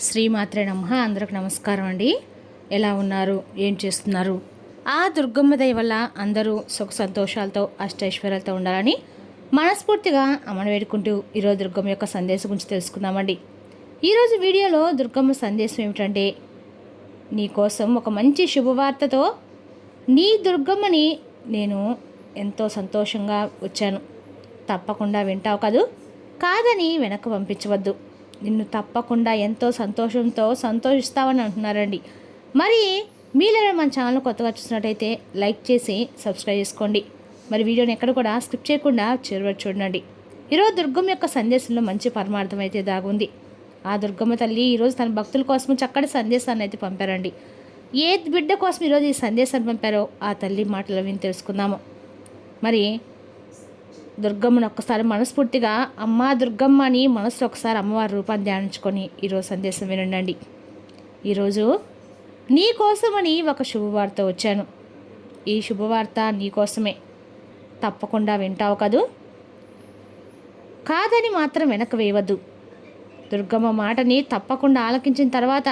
శ్రీమాత్రే నమః. అందరికి నమస్కారం అండి. ఎలా ఉన్నారు? ఏం చేస్తున్నారు? ఆ దుర్గమ్మ దయ వల్ల అందరూ సుఖ సంతోషాలతో అష్టైశ్వర్యాలతో ఉండాలని మనస్ఫూర్తిగా అమ్మను వేడుకుంటూ ఈరోజు దుర్గమ్మ యొక్క సందేశం గురించి తెలుసుకుందామండి. ఈరోజు వీడియోలో దుర్గమ్మ సందేశం ఏమిటంటే, నీకోసం ఒక మంచి శుభవార్తతో నీ దుర్గమ్మని నేను ఎంతో సంతోషంగా వచ్చాను. తప్పకుండా వింటావు కదూ, కాదని వెనక్కి పంపించవద్దు. నిన్ను తప్పకుండా ఎంతో సంతోషంతో సంతోషిస్తావని అంటున్నారండి. మరి మీలో మన ఛానల్ కొత్తగా చూసినట్టయితే లైక్ చేసి సబ్స్క్రైబ్ చేసుకోండి. మరి వీడియోని ఎక్కడ కూడా స్కిప్ చేయకుండా చివరి చూడండి. ఈరోజు దుర్గమ్మ యొక్క సందేశంలో మంచి పరమార్థం అయితే దాగుంది. ఆ దుర్గమ్మ తల్లి ఈరోజు తన భక్తుల కోసం చక్కటి సందేశాన్ని అయితే పంపారండి. ఏ బిడ్డ కోసం ఈరోజు ఈ సందేశాన్ని పంపారో ఆ తల్లి మాటలు విని తెలుసుకుందాము. మరి దుర్గమ్మను ఒక్కసారి మనస్ఫూర్తిగా అమ్మా దుర్గమ్మ అని మనసులో ఒకసారి అమ్మవారి రూపాన్ని ధ్యానించుకొని ఈరోజు సందేశం వినండి. ఈరోజు నీ కోసమని ఒక శుభవార్త వచ్చాను. ఈ శుభవార్త నీ కోసమే. తప్పకుండా వింటావు కదూ, కాదని మాత్రం వెనక్కి వేయవద్దు. దుర్గమ్మ మాటని తప్పకుండా ఆలకించిన తర్వాత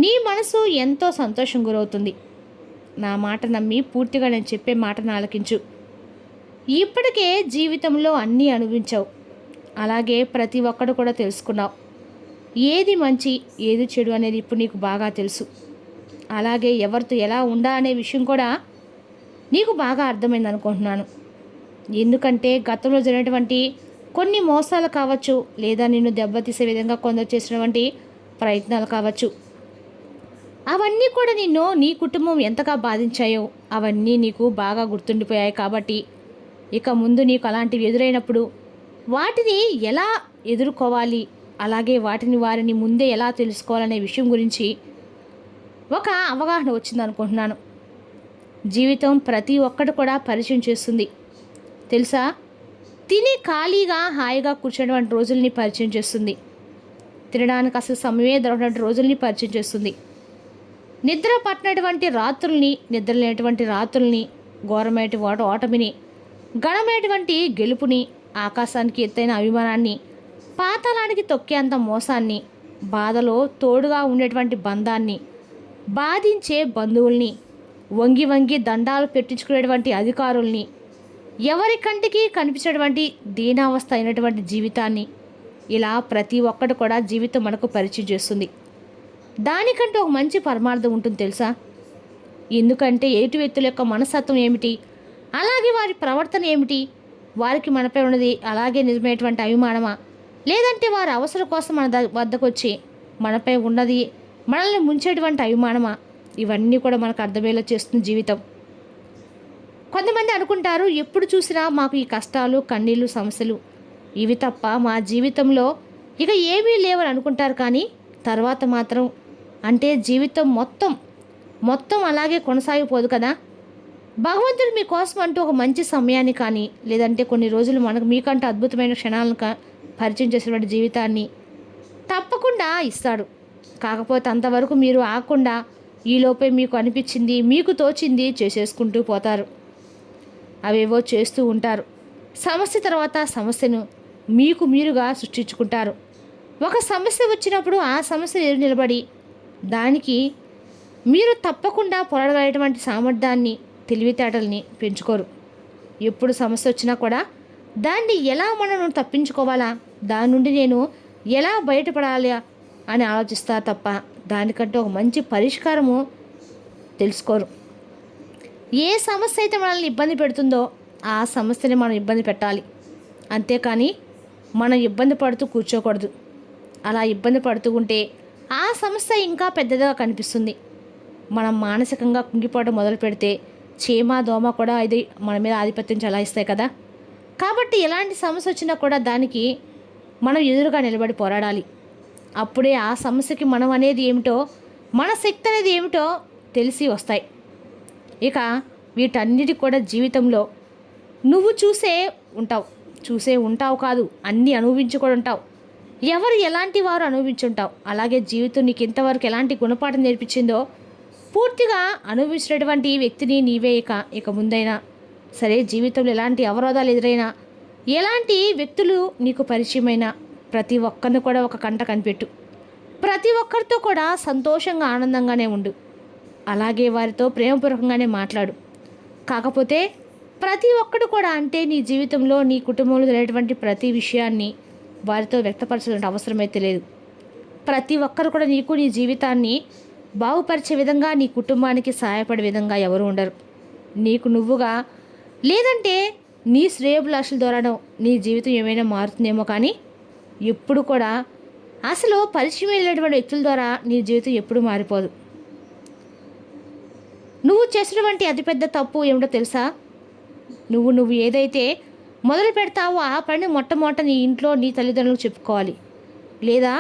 నీ మనసు ఎంతో సంతోషం గురవుతుంది. నా మాట నమ్మి పూర్తిగా నేను చెప్పే మాటను ఆలకించు. ఇప్పటికే జీవితంలో అన్నీ అనుభవించావు. అలాగే ప్రతి ఒక్కడు కూడా తెలుసుకున్నావు. ఏది మంచి ఏది చెడు అనేది ఇప్పుడు నీకు బాగా తెలుసు. అలాగే ఎవరితో ఎలా ఉండాలనే విషయం కూడా నీకు బాగా అర్థమైంది అనుకుంటున్నాను. ఎందుకంటే గతంలో జరిగినటువంటి కొన్ని మోసాలు కావచ్చు, లేదా నిన్ను దెబ్బతీసే విధంగా కొందరు చేసినటువంటి ప్రయత్నాలు కావచ్చు, అవన్నీ కూడా నిన్ను నీ కుటుంబం ఎంతగా బాధించాయో అవన్నీ నీకు బాగా గుర్తుండిపోయాయి. కాబట్టి ఇక ముందు నీకు అలాంటివి ఎదురైనప్పుడు వాటిని ఎలా ఎదుర్కోవాలి, అలాగే వారిని ముందే ఎలా తెలుసుకోవాలనే విషయం గురించి ఒక అవగాహన వచ్చింది అనుకుంటున్నాను. జీవితం ప్రతి ఒక్కటి కూడా పరిచయం చేస్తుంది తెలుసా. తిని ఖాళీగా హాయిగా కూర్చున్నటువంటి రోజుల్ని పరిచయం చేస్తుంది. తినడానికి అసలు సమయమే దొరకనటువంటి రోజుల్ని పరిచయం చేస్తుంది. నిద్ర పట్టినటువంటి రాత్రుల్ని, నిద్ర లేనటువంటి రాత్రుల్ని, ఘోరమైనటువంటి ఓటమిని, ఘనమైనటువంటి గెలుపుని, ఆకాశానికి ఎత్తైన అభిమానాన్ని, పాతాళానికి తొక్కేంత మోసాన్ని, బాధలో తోడుగా ఉండేటువంటి బంధాన్ని, బాధించే బంధువుల్ని, వంగి వంగి దండాలు పెట్టించుకునేటువంటి అధికారుల్ని, ఎవరి కంటికి కనిపించేటువంటి దీనావస్థ అయినటువంటి జీవితాన్ని, ఇలా ప్రతి ఒక్కటి కూడా జీవితం మనకు పరిచయం చేస్తుంది. దానికంటే ఒక మంచి పరమార్థం ఉంటుంది తెలుసా. ఎందుకంటే ఎదుటి వ్యక్తుల యొక్క మనస్తత్వం ఏమిటి, అలాగే వారి ప్రవర్తన ఏమిటి, వారికి మనపై ఉన్నది అలాగే నిజమైనటువంటి అభిమానమా, లేదంటే వారి అవసరం కోసం మన వద్దకు వచ్చి మనపై ఉన్నది మనల్ని ముంచేటువంటి అభిమానమా, ఇవన్నీ కూడా మనకు అర్థమయ్యేలా చేస్తుంది జీవితం. కొంతమంది అనుకుంటారు, ఎప్పుడు చూసినా మాకు ఈ కష్టాలు, కన్నీళ్ళు, సమస్యలు ఇవి తప్ప మా జీవితంలో ఇక ఏమీ లేవని అనుకుంటారు. కానీ తర్వాత మాత్రం అంటే జీవితం మొత్తం అలాగే కొనసాగిపోదు కదా. భగవంతుడు మీకోసం అంటూ ఒక మంచి సమయాన్ని కానీ, లేదంటే కొన్ని రోజులు మీకంటూ అద్భుతమైన క్షణాలను పరిచయం చేసినటువంటి జీవితాన్ని తప్పకుండా ఇస్తాడు. కాకపోతే అంతవరకు మీరు ఆగకుండా ఈలోపే మీకు అనిపించింది, మీకు తోచింది చేసేసుకుంటూ పోతారు. అవేవో చేస్తూ ఉంటారు. సమస్య తర్వాత సమస్యను మీరుగా సృష్టించుకుంటారు. ఒక సమస్య వచ్చినప్పుడు ఆ సమస్య ఎదురు నిలబడి దానికి మీరు తప్పకుండా పోరాడగలిగేటువంటి సామర్థ్యాన్ని, తెలివితేటల్ని పెంచుకోరు. ఎప్పుడు సమస్య వచ్చినా కూడా దాన్ని ఎలా మనం తప్పించుకోవాలా, దాని నుండి నేను ఎలా బయటపడాలి అని ఆలోచిస్తారు తప్ప దానికంటే ఒక మంచి పరిష్కారము తెలుసుకోరు. ఏ సమస్య అయితే మనల్ని ఇబ్బంది పెడుతుందో ఆ సమస్యని మనం ఇబ్బంది పెట్టాలి, అంతేకాని మనం ఇబ్బంది పడుతూ కూర్చోకూడదు. అలా ఇబ్బంది పడుతూ ఉంటే ఆ సమస్య ఇంకా పెద్దదిగా కనిపిస్తుంది. మనం మానసికంగా కుంగిపోవడం మొదలు పెడితే చీమ, దోమ కూడా ఇది మన మీద ఆధిపత్యం చెలాయిస్తాయి కదా. కాబట్టి ఎలాంటి సమస్య వచ్చినా కూడా దానికి మనం ఎదురుగా నిలబడి పోరాడాలి. అప్పుడే ఆ సమస్యకి మనం అనేది ఏమిటో, మన శక్తి అనేది ఏమిటో తెలిసి వస్తాయి. ఇక వీటన్నిటి కూడా జీవితంలో నువ్వు చూసే ఉంటావు కాదు, అన్నీ అనుభవించి కూడా ఉంటావు. ఎవరు ఎలాంటి వారు అనుభవించుంటావు. అలాగే జీవితం నీకు ఇంతవరకు ఎలాంటి గుణపాఠం నేర్పించిందో పూర్తిగా అనుభవించినటువంటి వ్యక్తిని నీవే. ఇక ముందైనా సరే జీవితంలో ఎలాంటి అవరోధాలు ఎదురైనా, ఎలాంటి వ్యక్తులు నీకు పరిచయమైనా ప్రతి ఒక్కరిని కూడా ఒక కంట కనిపెట్టు. ప్రతి ఒక్కరితో కూడా సంతోషంగా ఆనందంగానే ఉండు. అలాగే వారితో ప్రేమపూర్వకంగానే మాట్లాడు. కాకపోతే ప్రతి ఒక్కడు కూడా అంటే నీ జీవితంలో నీ కుటుంబంలో జరిగేటువంటి ప్రతి విషయాన్ని వారితో వ్యక్తపరచాల్సిన అవసరమైతే లేదు. ప్రతి ఒక్కరు కూడా నీకు నీ జీవితాన్ని బాగుపరిచే విధంగా నీ కుటుంబానికి సహాయపడే విధంగా ఎవరు ఉండరు. నీకు నువ్వుగా లేదంటే నీ శ్రేయోభిలాషుల ద్వారానో నీ జీవితం ఏమైనా మారుతుందేమో, కానీ ఎప్పుడు కూడా అసలు పరిచయం వెళ్ళినటువంటి వ్యక్తుల ద్వారా నీ జీవితం ఎప్పుడు మారిపోదు. నువ్వు చేసినటువంటి అతిపెద్ద తప్పు ఏమిటో తెలుసా? నువ్వు ఏదైతే మొదలు పెడతావో ఆ పని మొట్టమొదట నీ ఇంట్లో నీ తల్లిదండ్రులకు చెప్పుకోవాలి, లేదా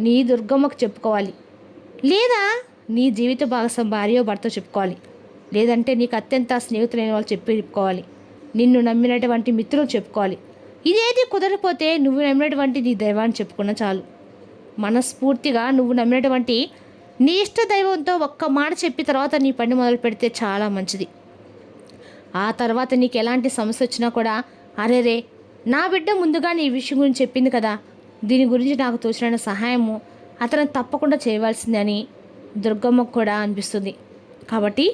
నీ దుర్గమ్మకు చెప్పుకోవాలి, లేదా నీ జీవిత భాగస్వామి భార్యో భర్త చెప్పుకోవాలి, లేదంటే నీకు అత్యంత స్నేహితులైన వాళ్ళు చెప్పుకోవాలి, నిన్ను నమ్మినటువంటి మిత్రులు చెప్పుకోవాలి. ఇదేది కుదరకపోతే నువ్వు నమ్మినటువంటి నీ దైవాన్ని చెప్పుకున్నా చాలు. మనస్ఫూర్తిగా నువ్వు నమ్మినటువంటి నీ ఇష్ట దైవంతో ఒక్క మాట చెప్పి తర్వాత నీ పని మొదలు పెడితే చాలా మంచిది. ఆ తర్వాత నీకు ఎలాంటి సమస్య వచ్చినా కూడా అరేరే నా బిడ్డ ముందుగా నీ విషయం గురించి చెప్పింది కదా, దీని గురించి నాకు తోచిన సహాయము అతను తప్పకుండా చేయవలసింది అని దుర్గమ్మకు కూడా అనిపిస్తుంది. కాబట్టి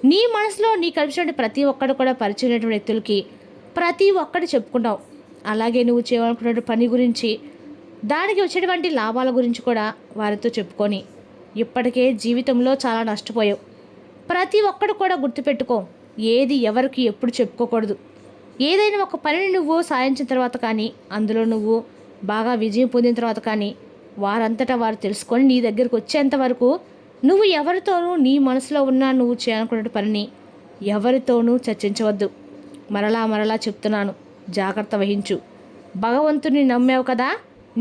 నీ మనసులో నీ కలిసినటువంటి ప్రతి ఒక్కడు కూడా పరిచయమైనటువంటి వ్యక్తులకి ప్రతి ఒక్కటి చెప్పుకుంటావు. అలాగే నువ్వు చేయాలనుకున్న పని గురించి, దానికి వచ్చేటువంటి లాభాల గురించి కూడా వారితో చెప్పుకొని ఇప్పటికే జీవితంలో చాలా నష్టపోయావు. ప్రతి ఒక్కడు కూడా గుర్తుపెట్టుకో, ఏది ఎవరికి ఎప్పుడు చెప్పుకోకూడదు. ఏదైనా ఒక పనిని నువ్వు సాధించిన తర్వాత కానీ, అందులో నువ్వు బాగా విజయం పొందిన తర్వాత కానీ వారంతటా వారు తెలుసుకొని నీ దగ్గరికి వచ్చేంత వరకు నువ్వు ఎవరితోనూ నీ మనసులో ఉన్న నువ్వు చేయాలనుకున్న పనిని ఎవరితోనూ చర్చించవద్దు. మరలా చెప్తున్నాను, జాగ్రత్త వహించు. భగవంతుని నమ్మావు కదా,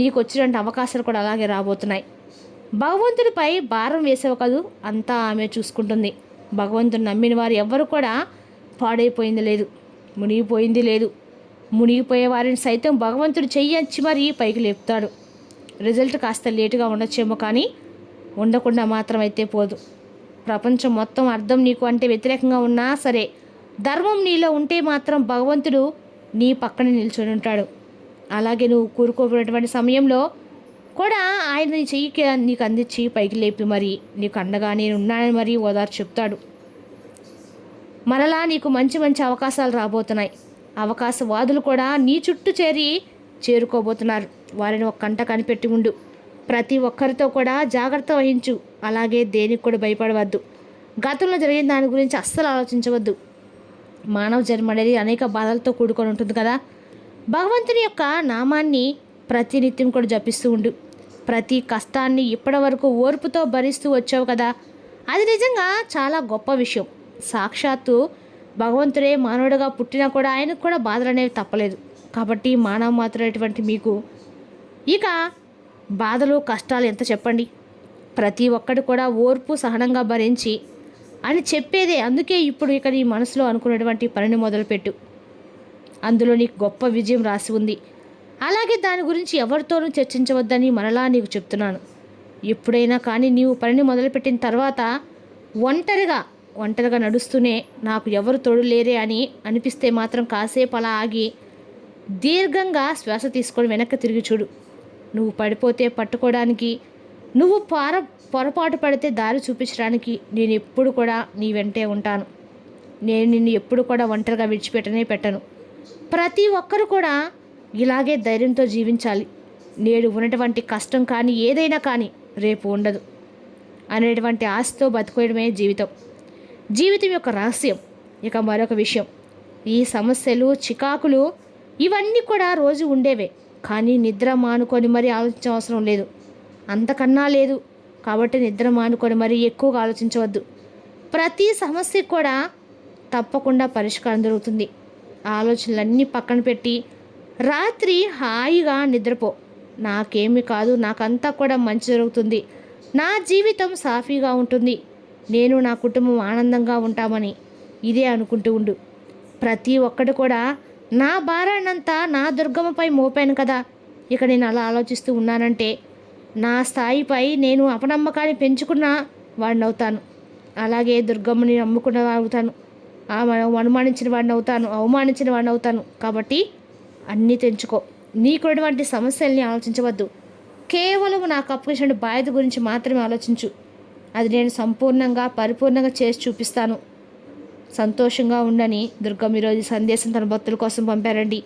నీకు వచ్చినటువంటి అవకాశాలు కూడా అలాగే రాబోతున్నాయి. భగవంతుడిపై భారం వేసావు కదూ, అంతా ఆమె చూసుకుంటుంది. భగవంతుని నమ్మిన వారు ఎవ్వరు కూడా పాడైపోయింది లేదు, మునిగిపోయింది లేదు. మునిగిపోయే వారిని సైతం భగవంతుడు చెయ్యొచ్చి మరీ పైకి లేపుతాడు. రిజల్ట్ కాస్త లేటుగా ఉండొచ్చేమో, కానీ ఉండకుండా మాత్రం అయితే పోదు. ప్రపంచం మొత్తం అర్థం నీకు అంటే వ్యతిరేకంగా ఉన్నా సరే, ధర్మం నీలో ఉంటే మాత్రం భగవంతుడు నీ పక్కన నిల్చొని ఉంటాడు. అలాగే నువ్వు కూరుకోబడినటువంటి సమయంలో కూడా ఆయన నీ చెయ్యికి నీకు అందించి పైకి లేపి మరి నీకు అండగా నేను ఉన్నానని మరీ ఓదార్చి చెప్తాడు. మరలా నీకు మంచి మంచి అవకాశాలు రాబోతున్నాయి. అవకాశవాదులు కూడా నీ చుట్టూ చేరుకోబోతున్నారు. వారిని ఒక కంట కనిపెట్టి ఉండు. ప్రతి ఒక్కరితో కూడా జాగ్రత్త వహించు. అలాగే దేనికి కూడా భయపడవద్దు. గతంలో జరిగిన దాని గురించి అస్సలు ఆలోచించవద్దు. మానవ జన్మ అనేది అనేక బాధలతో కూడుకొని ఉంటుంది కదా. భగవంతుని యొక్క నామాన్ని ప్రతినిత్యం కూడా జపిస్తూ ఉండు. ప్రతి కష్టాన్ని ఇప్పటి వరకు ఓర్పుతో భరిస్తూ వచ్చావు కదా, అది నిజంగా చాలా గొప్ప విషయం. సాక్షాత్తు భగవంతుడే మానవుడిగా పుట్టినా కూడా ఆయనకు కూడా బాధలు అనేవి తప్పలేదు. కాబట్టి మానవ మాత్రమైనటువంటి మీకు ఇక బాధలు కష్టాలు ఎంత చెప్పండి. ప్రతి ఒక్కటి కూడా ఓర్పు సహనంగా భరించి అని చెప్పేదే. అందుకే ఇప్పుడు ఇక నీ మనసులో అనుకున్నటువంటి పనిని మొదలుపెట్టు. అందులో నీకు గొప్ప విజయం రాసి ఉంది. అలాగే దాని గురించి ఎవరితోనూ చర్చించవద్దని మరలా నీకు చెప్తున్నాను. ఎప్పుడైనా కానీ నీవు పనిని మొదలుపెట్టిన తర్వాత ఒంటరిగా నడుస్తూనే నాకు ఎవరు తోడు లేరే అని అనిపిస్తే మాత్రం కాసేపు అలా ఆగి దీర్ఘంగా శ్వాస తీసుకొని వెనక్కి తిరిగి చూడు. నువ్వు పడిపోతే పట్టుకోవడానికి, నువ్వు పొరపాటు పడితే దారి చూపించడానికి నేను ఎప్పుడు కూడా నీ వెంటే ఉంటాను. నేను నిన్ను ఎప్పుడు కూడా ఒంటరిగా పెట్టను. ప్రతి ఒక్కరు కూడా ఇలాగే ధైర్యంతో జీవించాలి. నేడు ఉన్నటువంటి కష్టం కానీ ఏదైనా కానీ రేపు ఉండదు అనేటువంటి ఆశతో బతుకోవడమే జీవితం యొక్క రహస్యం. ఇక మరొక విషయం, ఈ సమస్యలు చికాకులు ఇవన్నీ కూడా రోజు ఉండేవే, కానీ నిద్ర మానుకొని మరీ ఆలోచించే అవసరం లేదు. అంతకన్నా లేదు. కాబట్టి నిద్ర మానుకొని మరీ ఎక్కువగా ఆలోచించవద్దు. ప్రతి సమస్యకు కూడా తప్పకుండా పరిష్కారం దొరుకుతుంది. ఆలోచనలన్నీ పక్కన పెట్టి రాత్రి హాయిగా నిద్రపో. నాకేమీ కాదు, నాకంతా కూడా మంచి జరుగుతుంది, నా జీవితం సాఫీగా ఉంటుంది, నేను నా కుటుంబం ఆనందంగా ఉంటామని ఇదే అనుకుంటూ ఉండు. ప్రతి ఒక్కడు కూడా నా భారాన్నంతా నా దుర్గమ్మపై మోపాను కదా, ఇక నేను అలా ఆలోచిస్తూ ఉన్నానంటే నా స్థాయిపై నేను అపనమ్మకాన్ని పెంచుకున్న వాడిని అవుతాను. అలాగే దుర్గమ్మని నమ్ముకున్న అవుతాను, అనుమానించిన వాడిని అవుతాను, అవమానించిన వాడిని అవుతాను. కాబట్టి అన్నీ తెంచుకో. నీకున్నటువంటి సమస్యల్ని ఆలోచించవద్దు. కేవలం నాకు అప్పగించిన బాధ్యత గురించి మాత్రమే ఆలోచించు. అది నేను సంపూర్ణంగా పరిపూర్ణంగా చేసి చూపిస్తాను. సంతోషంగా ఉండని దుర్గమ్మ ఈరోజు సందేశం తన భక్తుల కోసం పంపారండి.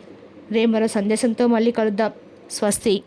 రేపు మరో సందేశంతో మళ్ళీ కలుద్దాం. స్వస్తి.